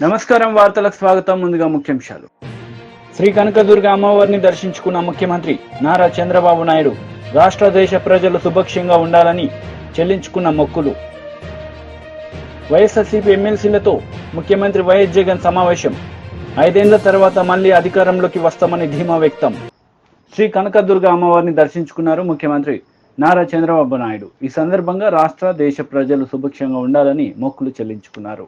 నమస్కారం, వార్తలకు స్వాగతం. ముందుగా ముఖ్యాంశాలు. శ్రీ కనకదుర్గ అమ్మవారిని దర్శించుకున్న ముఖ్యమంత్రి నారా చంద్రబాబు నాయుడు రాష్ట్ర దేశ ప్రజలు సుభిక్షంగా ఉండాలని చెల్లించుకున్న మొక్కులు. వైఎస్ఆర్సీపీ ఎమ్మెల్సీలతో ముఖ్యమంత్రి వైఎస్ జగన్ సమావేశం. 5 ఏళ్ల తర్వాత మళ్లీ అధికారంలోకి వస్తామని ధీమా వ్యక్తం. శ్రీ కనకదుర్గ అమ్మవారిని దర్శించుకున్నారు ముఖ్యమంత్రి నారా చంద్రబాబు నాయుడు. ఈ సందర్భంగా రాష్ట్ర దేశ ప్రజలు సుభిక్షంగా ఉండాలని మొక్కులు చెల్లించుకున్నారు.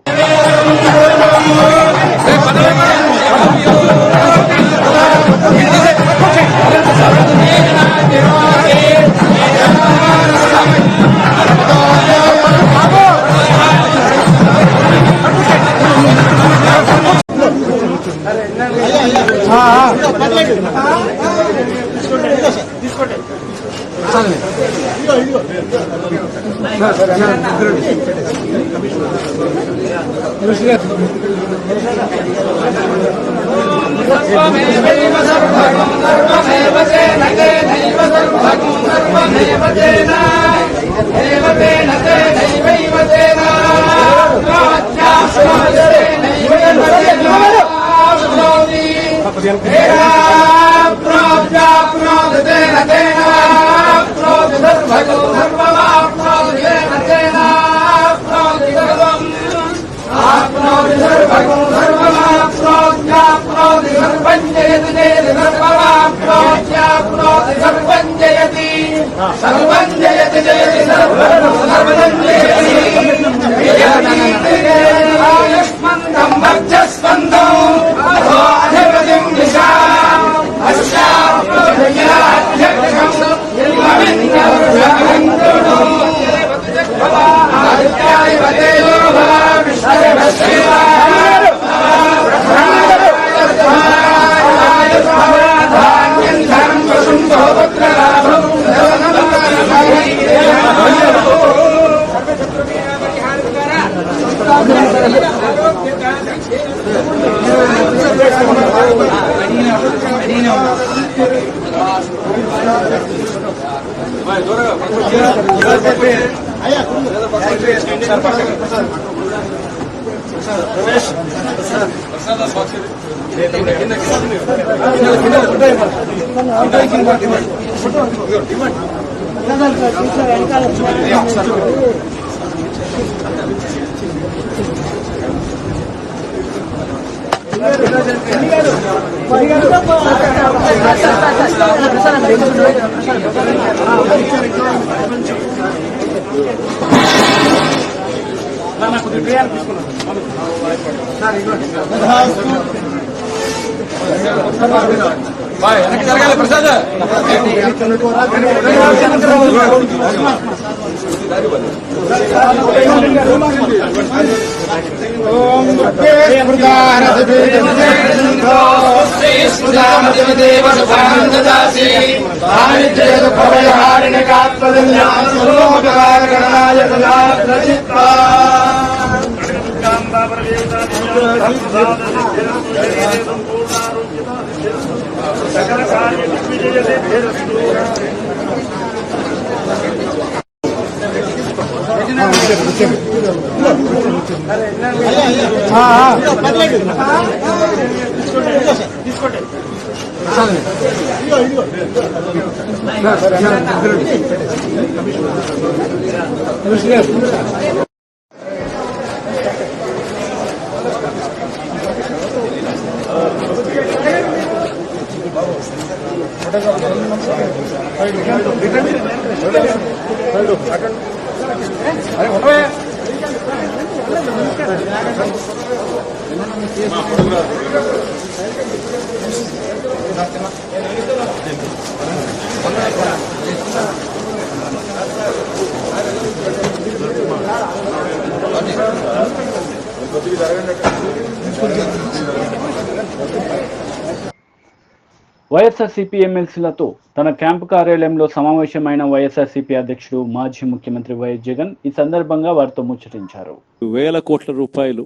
వైఎస్ఆర్సీపీ ఎమ్మెల్సీలతో తన క్యాంపు కార్యాలయంలో సమావేశమైన వైఎస్ఆర్సీపీ అధ్యక్షుడు మాజీ ముఖ్యమంత్రి వైఎస్ జగన్ ఈ సందర్భంగా వారితో ముచ్చటించారు. వేల కోట్ల రూపాయలు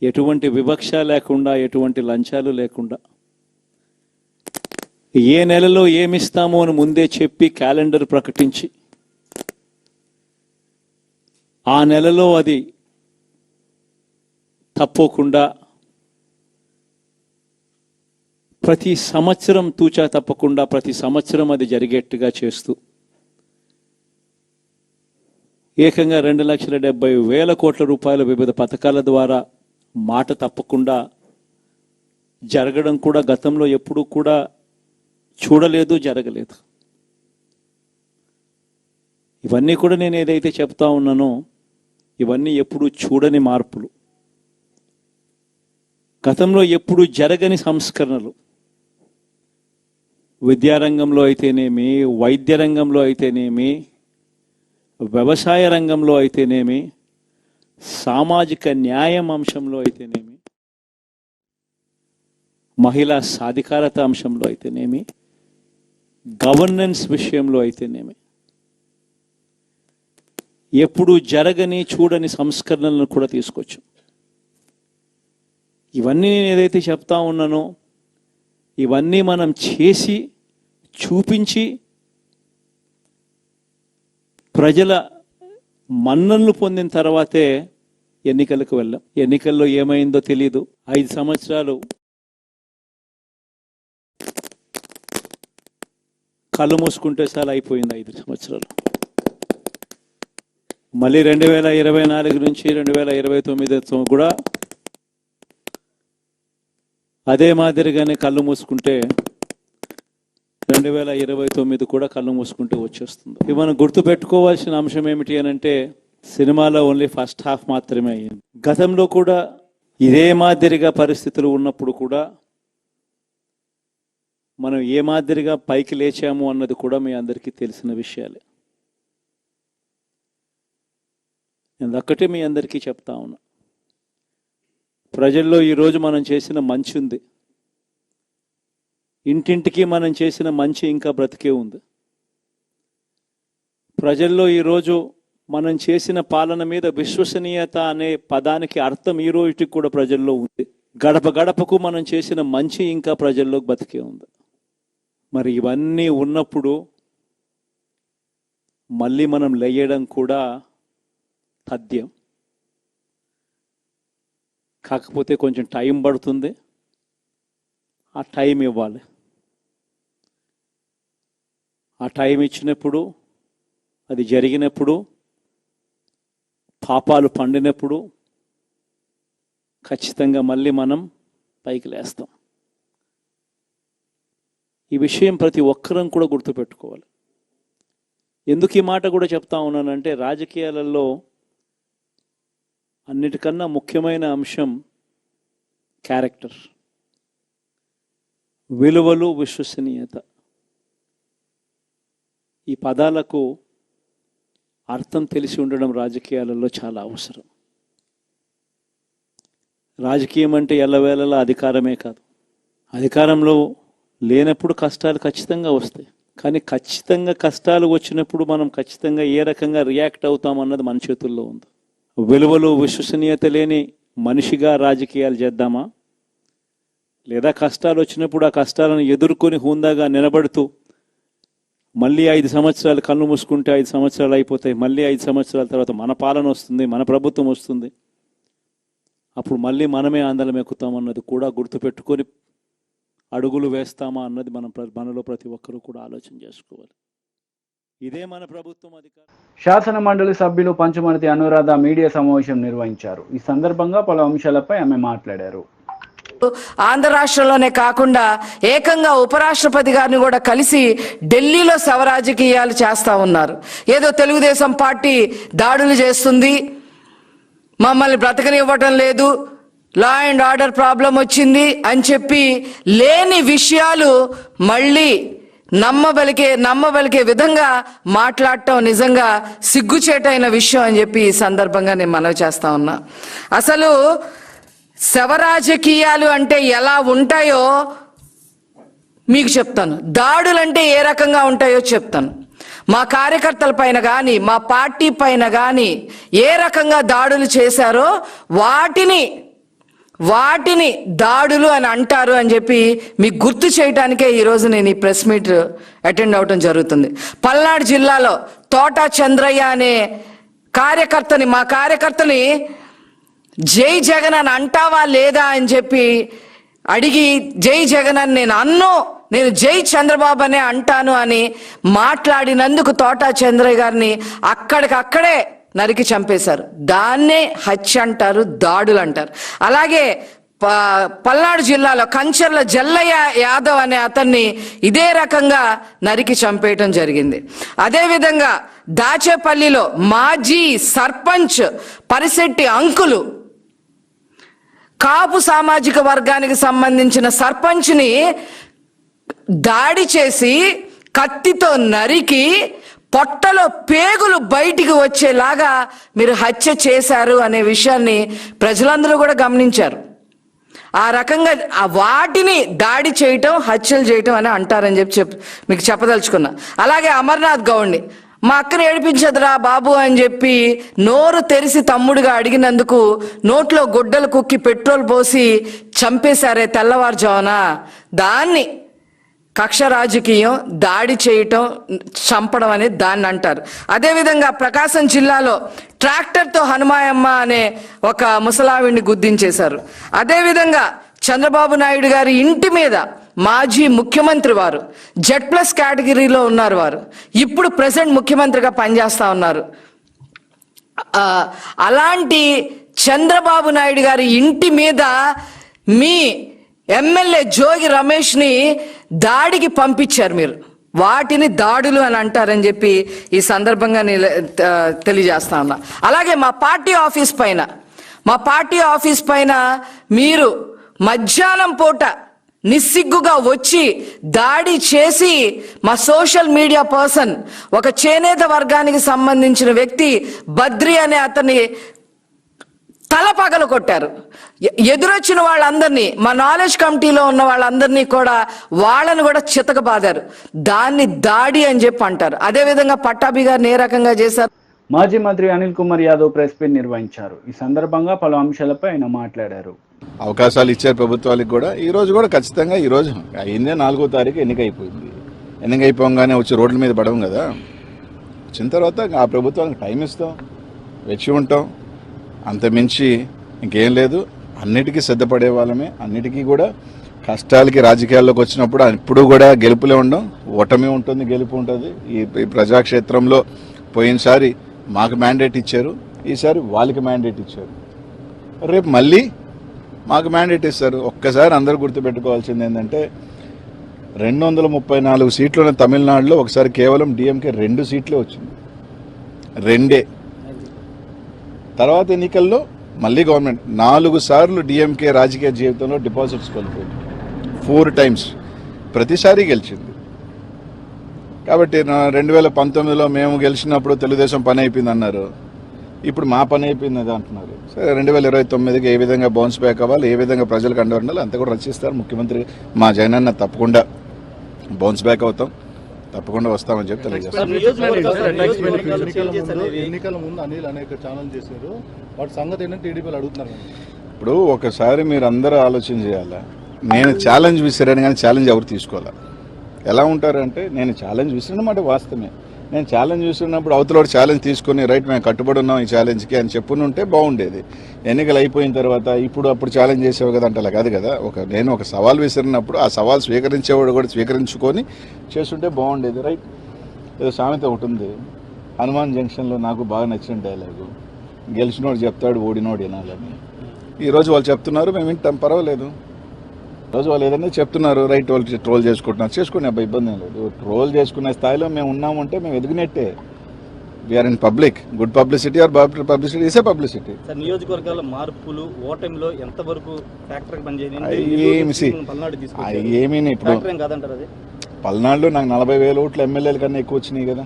ఎటువంటి వివక్ష లేకుండా, ఎటువంటి లంచాలు లేకుండా, ఏ నెలలో ఏమిస్తామో అని ముందే చెప్పి క్యాలెండర్ ప్రకటించి ఆ నెలలో అది తప్పకుండా ప్రతి సంవత్సరం తూచా తప్పకుండా ప్రతి సంవత్సరం అది జరిగేట్టుగా చేస్తూ ఏకంగా 2,70,000 కోట్ల రూపాయల వివిధ పథకాల ద్వారా మాట తప్పకుండా జరగడం కూడా గతంలో ఎప్పుడూ కూడా చూడలేదు, జరగలేదు. ఇవన్నీ కూడా నేను ఏదైతే చెప్తా ఉన్నానో ఇవన్నీ ఎప్పుడూ చూడని మార్పులు, గతంలో ఎప్పుడు జరగని సంస్కరణలు. విద్యారంగంలో అయితేనేమి, వైద్య రంగంలో అయితేనేమి, వ్యవసాయ రంగంలో అయితేనేమి, సామాజిక న్యాయం అంశంలో అయితేనేమి, మహిళా సాధికారత అంశంలో అయితేనేమి, గవర్నెన్స్ విషయంలో అయితేనేమి ఎప్పుడు జరగని చూడని సంస్కరణలను కూడా తీసుకొచ్చాం. ఇవన్నీ నేను ఏదైతే చెప్తా ఉన్నానో ఇవన్నీ మనం చేసి చూపించి ప్రజల మన్ననలు పొందిన తర్వాతే ఎన్నికలకు వెళ్ళాం. ఎన్నికల్లో ఏమైందో తెలీదు. 5 సంవత్సరాలు కళ్ళు మూసుకుంటే చాలా అయిపోయింది. 5 సంవత్సరాలు మళ్ళీ 2024 నుంచి 2029 కూడా అదే మాదిరిగానే కళ్ళు మూసుకుంటే 2029 కూడా కళ్ళు మూసుకుంటే వచ్చేస్తుంది. ఇవి మనం గుర్తుపెట్టుకోవాల్సిన అంశం ఏమిటి అని అంటే సినిమాలో ఓన్లీ ఫస్ట్ హాఫ్ మాత్రమే అయ్యింది. గతంలో కూడా ఇదే మాదిరిగా పరిస్థితులు ఉన్నప్పుడు కూడా మనం ఏ మాదిరిగా పైకి లేచాము అన్నది కూడా మీ అందరికీ తెలిసిన విషయాలే. నేను ఒక్కటే మీ అందరికీ చెప్తా ఉన్నా, ప్రజల్లో ఈరోజు మనం చేసిన మంచి ఉంది. ఇంటింటికి మనం చేసిన మంచి ఇంకా బ్రతికే ఉంది. ప్రజల్లో ఈరోజు మనం చేసిన పాలన మీద విశ్వసనీయత అనే పదానికి అర్థం ఈ రోజుకి కూడా ప్రజల్లో ఉంది. గడప గడపకు మనం చేసిన మంచి ఇంకా ప్రజల్లో బతికే ఉంది. మరి ఇవన్నీ ఉన్నప్పుడు మళ్ళీ మనం లేయడం కూడా తథ్యం. కాకపోతే కొంచెం టైం పడుతుంది. ఆ టైం ఇవ్వాలి. ఆ టైం ఇచ్చినప్పుడు, అది జరిగినప్పుడు, పాపాలు పండినప్పుడు ఖచ్చితంగా మళ్ళీ మనం పైకి లేస్తాం. ఈ విషయం ప్రతి ఒక్కరం కూడా గుర్తుపెట్టుకోవాలి. ఎందుకు ఈ మాట కూడా చెప్తా ఉన్నానంటే రాజకీయాలలో అన్నిటికన్నా ముఖ్యమైన అంశం క్యారెక్టర్, విలువలు, విశ్వసనీయత. ఈ పదాలకు అర్థం తెలిసి ఉండడం రాజకీయాలలో చాలా అవసరం. రాజకీయం అంటే ఎల్లవేళలా అధికారమే కాదు. అధికారంలో లేనప్పుడు కష్టాలు ఖచ్చితంగా వస్తాయి. కానీ ఖచ్చితంగా కష్టాలు వచ్చినప్పుడు మనం ఖచ్చితంగా ఏ రకంగా రియాక్ట్ అవుతామన్నది మన చేతుల్లో ఉంది. విలువలు, విశ్వసనీయత లేని మనిషిగా రాజకీయాలు చేద్దామా, లేదా కష్టాలు వచ్చినప్పుడు ఆ కష్టాలను ఎదుర్కొని హుందాగా నిలబడుతూ మళ్ళీ 5 సంవత్సరాలు కళ్ళు మూసుకుంటే 5 సంవత్సరాలు అయిపోతాయి, మళ్ళీ 5 సంవత్సరాల తర్వాత మన పాలన వస్తుంది, మన ప్రభుత్వం వస్తుంది, అప్పుడు మళ్ళీ మనమే ఆందోళన ఎక్కుతామన్నది కూడా గుర్తుపెట్టుకొని అడుగులు వేస్తామా అన్నది మనలో ప్రతి ఒక్కరూ కూడా ఆలోచన చేసుకోవాలి. ఇదే మన ప్రభుత్వం అధికారం. శాసన మండలి సభ్యులు పంచమర్తి అనురాధ మీడియా సమావేశం నిర్వహించారు. ఈ సందర్భంగా పలు అంశాలపై ఆమె మాట్లాడారు. ఆంధ్ర రాష్ట్రంలోనే కాకుండా ఏకంగా ఉపరాష్ట్రపతి గారిని కూడా కలిసి ఢిల్లీలో శవరాజకీయాలు చేస్తా ఉన్నారు. ఏదో తెలుగుదేశం పార్టీ దాడులు చేస్తుంది, మమ్మల్ని బ్రతకనివ్వటం లేదు, లా అండ్ ఆర్డర్ ప్రాబ్లం వచ్చింది అని చెప్పి లేని విషయాలు మళ్ళీ నమ్మబలికే విధంగా మాట్లాడటం నిజంగా సిగ్గుచేటైన విషయం అని చెప్పి ఈ సందర్భంగా నేను మనవి చేస్తా ఉన్నా. అసలు శవరాజకీయాలు అంటే ఎలా ఉంటాయో మీకు చెప్తాను, దాడులు అంటే ఏ రకంగా ఉంటాయో చెప్తాను. మా కార్యకర్తల పైన కానీ మా పార్టీ పైన కానీ ఏ రకంగా దాడులు చేశారో వాటిని దాడులు అని అంటారు అని చెప్పి మీకు గుర్తు చేయడానికే ఈరోజు నేను ఈ ప్రెస్ మీట్ అటెండ్ అవడం జరుగుతుంది. పల్నాడు జిల్లాలో తోట చంద్రయ్య అనే మా కార్యకర్తని జై జగన్ అని అంటావా లేదా అని చెప్పి అడిగి జై జగన్ అని నేను జై చంద్రబాబు అనే అంటాను అని మాట్లాడినందుకు తోటా చంద్రయ్య గారిని అక్కడికక్కడే నరికి చంపేశారు. దాన్నే హత్య అంటారు, దాడులు అంటారు. అలాగే పల్నాడు జిల్లాలో కంచర్ల జల్లయ్య యాదవ్ అనే అతన్ని ఇదే రకంగా నరికి చంపేయటం జరిగింది. అదేవిధంగా దాచేపల్లిలో మాజీ సర్పంచ్ పరిశెట్టి అంకులు కాపు సామాజిక వర్గానికి సంబంధించిన సర్పంచ్ని దాడి చేసి కత్తితో నరికి పొట్టలో పేగులు బయటికి వచ్చేలాగా మీరు హత్య చేశారు అనే విషయాన్ని ప్రజలందరూ కూడా గమనించారు. ఆ రకంగా వాటిని దాడి చేయటం, హత్యలు చేయటం అని అంటారని చెప్పి మీకు చెప్పదలుచుకున్నా. అలాగే అమర్నాథ్ గౌడ్ని మా అక్కని ఏడిపించదురా బాబు అని చెప్పి నోరు తెరిసి తమ్ముడిగా అడిగినందుకు నోట్లో గుడ్డలు కుక్కి పెట్రోల్ పోసి చంపేశారే తెల్లవారుజామున, దాన్ని కక్ష రాజకీయం, దాడి చేయటం, చంపడం అనేది దాన్ని అంటారు. అదేవిధంగా ప్రకాశం జిల్లాలో ట్రాక్టర్తో హనుమాయమ్మ అనే ఒక ముసలావిడిని గుర్తించేశారు. అదేవిధంగా చంద్రబాబు నాయుడు గారి ఇంటి మీద మాజీ ముఖ్యమంత్రి వారు Z+ కేటగిరీలో ఉన్నారు. వారు ఇప్పుడు ప్రెసెంట్ ముఖ్యమంత్రిగా పనిచేస్తా ఉన్నారు. అలాంటి చంద్రబాబు నాయుడు గారి ఇంటి మీద మీ ఎమ్మెల్యే జోగి రమేష్ని దాడికి పంపించారు మీరు. వాటిని దాడులు అని అంటారని చెప్పి ఈ సందర్భంగా తెలియజేస్తా ఉన్నా. అలాగే మా పార్టీ ఆఫీస్ పైన మీరు మధ్యాహ్నం పూట నిస్సిగ్గుగా వచ్చి దాడి చేసి మా సోషల్ మీడియా పర్సన్, ఒక చేనేత వర్గానికి సంబంధించిన వ్యక్తి బద్రి అనే అతన్ని తల పగలు కొట్టారు. ఎదురొచ్చిన వాళ్ళందరినీ, మా నాలెడ్జ్ కమిటీలో ఉన్న వాళ్ళందరినీ కూడా వాళ్ళని కూడా చితకబాదారు. దాన్ని దాడి అని చెప్పి అంటారు. అదేవిధంగా పట్టాభి గారిని ఏ రకంగా చేశారు. మాజీ మంత్రి అనిల్ కుమార్ యాదవ్ ప్రెస్ మీట్ నిర్వహించారు. ఈ సందర్భంగా పలు అంశాలపై ఆయన మాట్లాడారు. అవకాశాలు ఇచ్చారు ప్రభుత్వాలకు కూడా. ఈ రోజు కూడా ఖచ్చితంగా ఈ రోజు అయిందే 4వ తారీఖు ఎన్నిక అయిపోయింది. ఎన్నిక అయిపోగానే వచ్చి రోడ్ల మీద పడవం కదా. వచ్చిన తర్వాత ఆ ప్రభుత్వానికి టైం ఇస్తాం, వెచ్చి ఉంటాం, అంతమించి ఇంకేం లేదు. అన్నిటికీ సిద్ధపడే వాళ్ళమే. అన్నిటికీ కూడా కష్టాలకి రాజకీయాల్లోకి వచ్చినప్పుడు ఇప్పుడు కూడా గెలుపులే ఉండం, ఓటమి ఉంటుంది, గెలుపు ఉంటుంది. ఈ ప్రజాక్షేత్రంలో పోయినసారి మాకు మ్యాండేట్ ఇచ్చారు, ఈసారి వాళ్ళకి మ్యాండేట్ ఇచ్చారు, రేపు మళ్ళీ మాకు మ్యాండేట్ ఇస్తారు. ఒక్కసారి అందరూ గుర్తుపెట్టుకోవాల్సింది ఏంటంటే 234 సీట్లు ఉన్న తమిళనాడులో ఒకసారి కేవలం డిఎంకే 2 సీట్లే వచ్చింది, 2. తర్వాత ఎన్నికల్లో మళ్ళీ గవర్నమెంట్ 4 సార్లు డిఎంకే రాజకీయ జీవితంలో డిపాజిట్స్ కోల్పోయింది, 4 times, ప్రతిసారి గెలిచింది. కాబట్టి 2019లో మేము గెలిచినప్పుడు తెలుగుదేశం పని అయిపోయింది అన్నారు, ఇప్పుడు మా పని అయిపోయింది అది అంటున్నారు. సరే 2029కి ఏ విధంగా బౌన్స్ బ్యాక్ అవ్వాలి, ఏ విధంగా ప్రజలకు అండ ఉండాలి అంతా కూడా రచిస్తారు ముఖ్యమంత్రి మా జగనన్న. తప్పకుండా బౌన్స్ బ్యాక్ అవుతాం, తప్పకుండా వస్తామని చెప్పి తెలియజేస్తాం. ఇప్పుడు ఒకసారి మీరు అందరూ ఆలోచన చేయాలా. నేను ఛాలెంజ్ విసిరాను కానీ ఛాలెంజ్ ఎవరు తీసుకోవాలా. ఎలా ఉంటారంటే నేను ఛాలెంజ్ విసిరినమాట వాస్తవమే. నేను ఛాలెంజ్ విసిరినప్పుడు అవతల ఛాలెంజ్ తీసుకొని రైట్ మేము కట్టుబడి ఉన్నాం ఈ ఛాలెంజ్కి అని చెప్పునుంటే బాగుండేది. ఎన్నికలు అయిపోయిన తర్వాత అప్పుడు ఛాలెంజ్ చేసేవి కదా అంటే అలా కాదు కదా. నేను ఒక సవాల్ విసిరినప్పుడు ఆ సవాల్ స్వీకరించేవాడు కూడా స్వీకరించుకొని చేస్తుంటే బాగుండేది. రైట్. ఏదో సామెత ఒకటి ఉంది, హనుమాన్ జంక్షన్లో నాకు బాగా నచ్చిన డైలాగు, గెలిచినోడు చెప్తాడు ఓడినోడు వినాలని. ఈరోజు వాళ్ళు చెప్తున్నారు, మేము వింటాం, పర్వాలేదు. రోజు వాళ్ళు ఏదైనా చెప్తున్నారు, రైట్, వాళ్ళు ట్రోల్ చేసుకుంటున్నారు, చేసుకునే అబ్బాయి ఇబ్బంది ఏం లేదు. ట్రోల్ చేసుకునే స్థాయిలో మేము ఉన్నామంటే మేము ఎదిగినట్టే. We are in public. Good publicity or bad publicity is a publicity. నియోజకవర్గాల మార్పులు ఓటమిలో ఎంతవరకు ఫ్యాక్టర్ ఏమీ ఇప్పుడు పల్నాడులో నాకు 40,000 ఓట్లు ఎమ్మెల్యేల కన్నా ఎక్కువ వచ్చినాయి కదా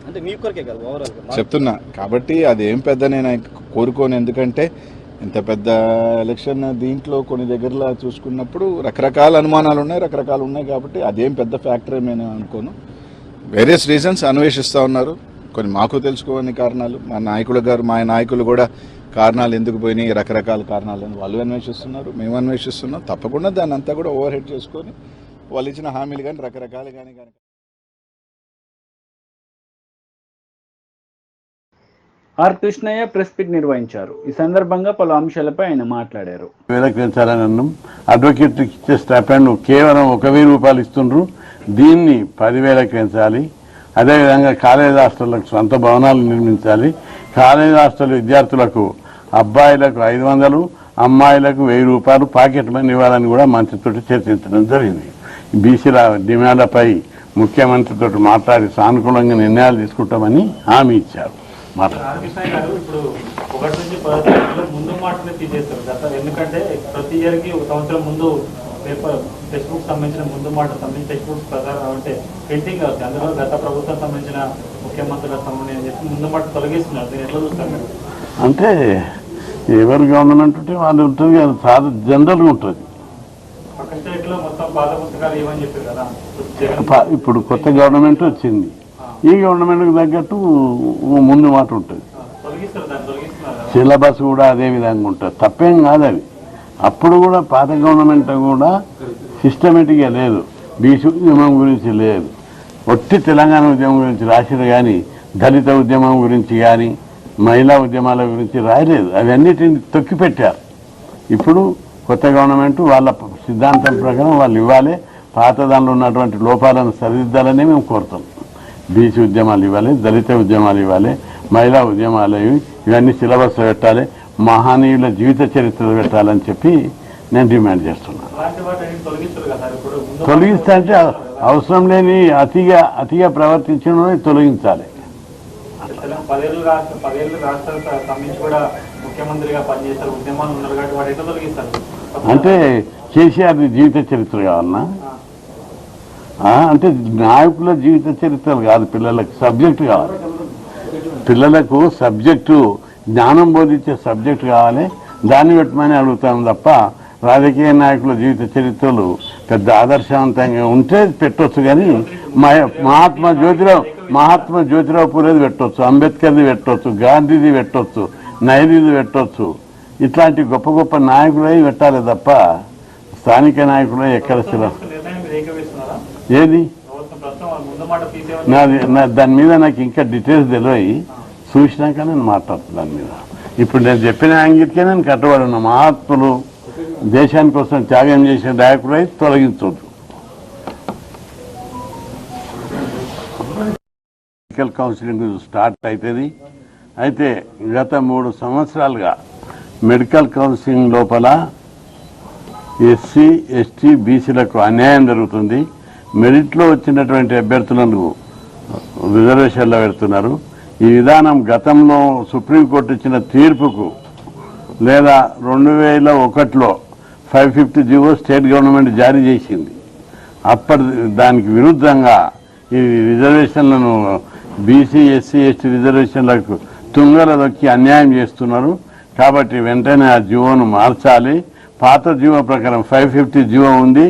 అంటే మీ కొరకే కాదు ఓవరాల్ చెప్తున్నా. కాబట్టి అదేం పెద్ద నేను కోరుకోను. ఎందుకంటే ఇంత పెద్ద ఎలక్షన్ దీంట్లో కొన్ని దగ్గరలో చూసుకున్నప్పుడు రకరకాల అనుమానాలు ఉన్నాయి, రకరకాలు ఉన్నాయి. కాబట్టి అదేం పెద్ద ఫ్యాక్టర్ నేను అనుకోను. వేరియస్ రీజన్స్ అన్వేషిస్తూ ఉన్నారు. కొన్ని మాకు తెలుసుకోని కారణాలు, మా నాయకులు కూడా కారణాలు ఎందుకు పోయినాయి, రకరకాల కారణాలు వాళ్ళు అన్వేషిస్తున్నారు, మేము అన్వేషిస్తున్నాం. తప్పకుండా దాన్ని అంతా కూడా ఓవర్ హెడ్ చేసుకొని వాళ్ళు ఇచ్చిన హామీలు కానీ రకరకాలు కానీ ఆర్ కృష్ణయ్య ప్రెస్ మీట్ నిర్వహించారు. ఈ సందర్భంగా పలు అంశాలపై ఆయన మాట్లాడారు. పెంచాలని అన్నాం. అడ్వకేట్కి ఇచ్చే స్టైపెండ్ కేవలం 1,000 రూపాయలు ఇస్తుండ్రు, దీన్ని 10,000కి పెంచాలి. అదేవిధంగా కాలేజ్ హాస్టళ్లకు సొంత భవనాలు నిర్మించాలి. కాలేజ్ హాస్టల్ విద్యార్థులకు అబ్బాయిలకు 500, అమ్మాయిలకు 1000 రూపాయలు పాకెట్ మనీ ఇవ్వాలని కూడా మంత్రితో చర్చించడం జరిగింది. బీసీల డిమాండ్లపై ముఖ్యమంత్రితో మాట్లాడి సానుకూలంగా నిర్ణయాలు తీసుకుంటామని హామీ ఇచ్చారు. రామకృష్ణయ్య గారు ఇప్పుడు 1 నుంచి 10 తరగతిలో ముందు మాటలు తీసేస్తారు. ఎందుకంటే ప్రతి ఇయర్కి ఒక సంవత్సరం ముందు పేపర్ టెక్స్ట్ బుక్ సంబంధించిన ముందు మాట సంబంధించిన టెక్స్ట్ బుక్స్ ప్రకారం అంటే ప్రింటింగ్ అవుతుంది. అందులో గత ప్రభుత్వం సంబంధించిన ముఖ్యమంత్రులకు సంబంధించి చెప్పి ముందు మాట తొలగిస్తున్నారు. దీన్ని ఎట్లా చూస్తారు మీరు? అంటే ఎవరు గవర్నమెంట్ ఉంటే వాళ్ళు ఉంటుంది కదా, చాలా జనరల్గా ఉంటుంది. పక్క స్టేట్లో మొత్తం పాత పుస్తకాలు ఏమని చెప్పారు కదా. ఇప్పుడు కొత్త గవర్నమెంట్ వచ్చింది, ఈ గవర్నమెంట్కి తగ్గట్టు ముందు మాట ఉంటుంది. సిలబస్ కూడా అదే విధంగా ఉంటుంది, తప్పేం కాదు అది. అప్పుడు కూడా పాత గవర్నమెంట్ కూడా సిస్టమేటిక్గా లేదు, బీసీ ఉద్యమం గురించి లేదు, ఒట్టి తెలంగాణ ఉద్యమం గురించి రాసిరు కానీ దళిత ఉద్యమం గురించి కానీ మహిళా ఉద్యమాల గురించి రాయలేదు. అవన్నిటిని తొక్కిపెట్టారు. ఇప్పుడు కొత్త గవర్నమెంట్ వాళ్ళ సిద్ధాంతం ప్రకారం వాళ్ళు ఇవ్వాలి, పాత దానిలో ఉన్నటువంటి లోపాలను సరిదిద్దాలని మేము కోరుతాం. బీసీ ఉద్యమాలు ఇవ్వాలి, దళిత ఉద్యమాలు ఇవ్వాలి, మహిళా ఉద్యమాలు ఇవన్నీ సిలబస్లో పెట్టాలి, మహనీయుల జీవిత చరిత్రలు పెట్టాలని చెప్పి నేను డిమాండ్ చేస్తున్నాను. తొలగిస్తా అంటే అవసరం లేని అతిగా ప్రవర్తించిన తొలగించాలి. 10 ఏళ్ళు రాష్ట్రాలు సంబంధించి కూడా ముఖ్యమంత్రిగా పనిచేస్తారు, ఉద్యమాలు ఉన్నారు కాబట్టి వాడు ఎట్లా తొలగిస్తారు? అంటే కేసీఆర్ జీవిత చరిత్ర కావాలన్నా? అంటే నాయకుల జీవిత చరిత్రలు కాదు, పిల్లలకు సబ్జెక్టు కావాలి. పిల్లలకు సబ్జెక్టు జ్ఞానం బోధించే సబ్జెక్టు కావాలి, దాన్ని పెట్టమని అడుగుతాం తప్ప రాజకీయ నాయకుల జీవిత చరిత్రలు పెద్ద ఆదర్శవంతంగా ఉంటే పెట్టవచ్చు. కానీ మహాత్మా జ్యోతిరావు పూలేది పెట్టవచ్చు, అంబేద్కర్ది పెట్టవచ్చు, గాంధీది పెట్టవచ్చు, నెహ్రూది పెట్టవచ్చు. ఇట్లాంటి గొప్ప గొప్ప నాయకులే పెట్టాలి తప్ప స్థానిక నాయకులే ఎక్కడ ఏది దాని మీద నాకు ఇంకా డీటెయిల్స్ తెలియదు, చూసినాక నేను మాట్లాడుతాను దాని మీద. ఇప్పుడు నేను చెప్పిన యాంగిల్కే నేను కట్టుబడి ఉన్నా. మహాత్ములు దేశాని కోసం త్యాగం చేసిన నాయకులై తొలగించవద్దు. మెడికల్ కౌన్సిలింగ్ స్టార్ట్ అవుతుంది. అయితే గత 3 సంవత్సరాలుగా మెడికల్ కౌన్సిలింగ్ లోపల ఎస్సీ, ఎస్టీ, బీసీలకు అన్యాయం జరుగుతుంది. మెరిట్లో వచ్చినటువంటి అభ్యర్థులను రిజర్వేషన్లో పెడుతున్నారు. ఈ విధానం గతంలో సుప్రీంకోర్టు ఇచ్చిన తీర్పుకు లేదా 2001లో 550 జీవో స్టేట్ గవర్నమెంట్ జారీ చేసింది. అప్పటి దానికి విరుద్ధంగా ఈ రిజర్వేషన్లను బీసీ, ఎస్సీ, ఎస్టీ రిజర్వేషన్లకు తుంగల దొక్కి అన్యాయం చేస్తున్నారు. కాబట్టి వెంటనే ఆ జీవోను మార్చాలి. పాత జీవో ప్రకారం 550 జీవో ఉంది,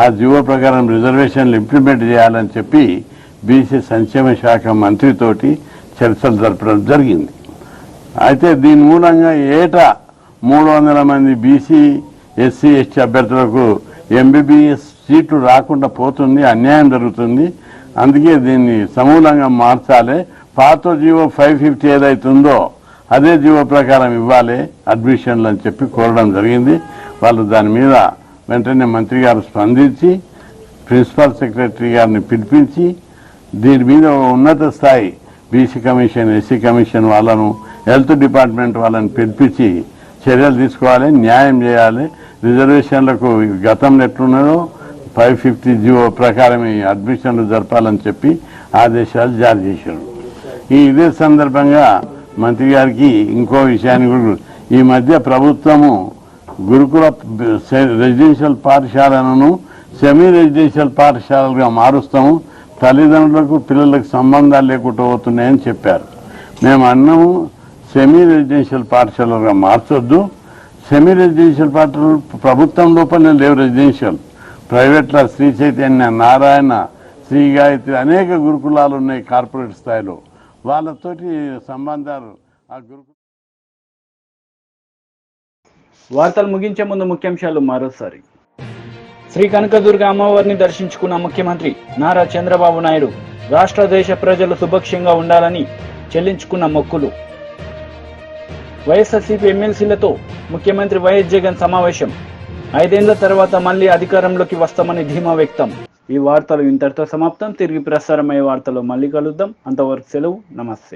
ఆ జీవో ప్రకారం రిజర్వేషన్లు ఇంప్లిమెంట్ చేయాలని చెప్పి బీసీ సంక్షేమ శాఖ మంత్రితోటి చర్చలు జరపడం జరిగింది. అయితే దీని మూలంగా ఏటా 300 మంది బీసీ, ఎస్సీ, ఎస్టీ అభ్యర్థులకు ఎంబీబీఎస్ సీట్లు రాకుండా పోతుంది, అన్యాయం జరుగుతుంది. అందుకే దీన్ని సమూలంగా మార్చాలి. పాత జీవో 550 ఏదైతుందో అదే జీవో ప్రకారం ఇవ్వాలి అడ్మిషన్లు అని చెప్పి కోరడం జరిగింది. వాళ్ళు దాని మీద వెంటనే మంత్రి గారు స్పందించి ప్రిన్సిపల్ సెక్రటరీ గారిని పిలిపించి దీని మీద ఉన్నత స్థాయి బీసీ కమిషన్, ఎస్సీ కమిషన్ వాళ్ళను, హెల్త్ డిపార్ట్మెంట్ వాళ్ళని పిలిపించి చర్యలు తీసుకోవాలి, న్యాయం చేయాలి. రిజర్వేషన్లకు గతంలో ఎట్లున్నదో 550 జీవో ప్రకారం ఈ అడ్మిషన్లు జరపాలని చెప్పి ఆదేశాలు జారీ చేశారు. ఇదే సందర్భంగా మంత్రి గారికి ఇంకో విషయాన్ని కూడా, ఈ మధ్య ప్రభుత్వము గురుకుల రెసిడెన్షియల్ పాఠశాలను సెమీ రెసిడెన్షియల్ పాఠశాలలుగా మారుస్తాము, తల్లిదండ్రులకు పిల్లలకు సంబంధాలు లేకుండా పోతున్నాయని చెప్పారు. మేము అన్నాము సెమీ రెసిడెన్షియల్ పాఠశాలలుగా మార్చొద్దు. సెమీ రెసిడెన్షియల్ పాఠశాలలు ప్రభుత్వం లోపలనే లేవు, రెసిడెన్షియల్ ప్రైవేట్లో శ్రీ చైతన్య, నారాయణ, శ్రీ గాయత్రి అనేక గురుకులాలు ఉన్నాయి కార్పొరేట్ స్థాయిలో, వాళ్ళతోటి సంబంధాలు ఆ గురుకుల. వార్తలు ముగించే ముందు ముఖ్యాంశాలు మరోసారి. శ్రీ కనకదుర్గ అమ్మవారిని దర్శించుకున్న ముఖ్యమంత్రి నారా చంద్రబాబు నాయుడు రాష్ట్ర దేశ ప్రజలు సుభిక్షంగా ఉండాలని చెల్లించుకున్న మొక్కులు. వైఎస్ఆర్సీపీ ఎమ్మెల్సీలతో ముఖ్యమంత్రి వైఎస్ జగన్ సమావేశం. 5 ఏళ్ల తర్వాత మళ్ళీ అధికారంలోకి వస్తామని ధీమా వ్యక్తం. ఈ వార్తలు ఇంతటితో సమాప్తం. తిరిగి ప్రసారమయ్యే వార్తలు మళ్ళీ కలుద్దాం. అంతవరకు సెలవు. నమస్తే.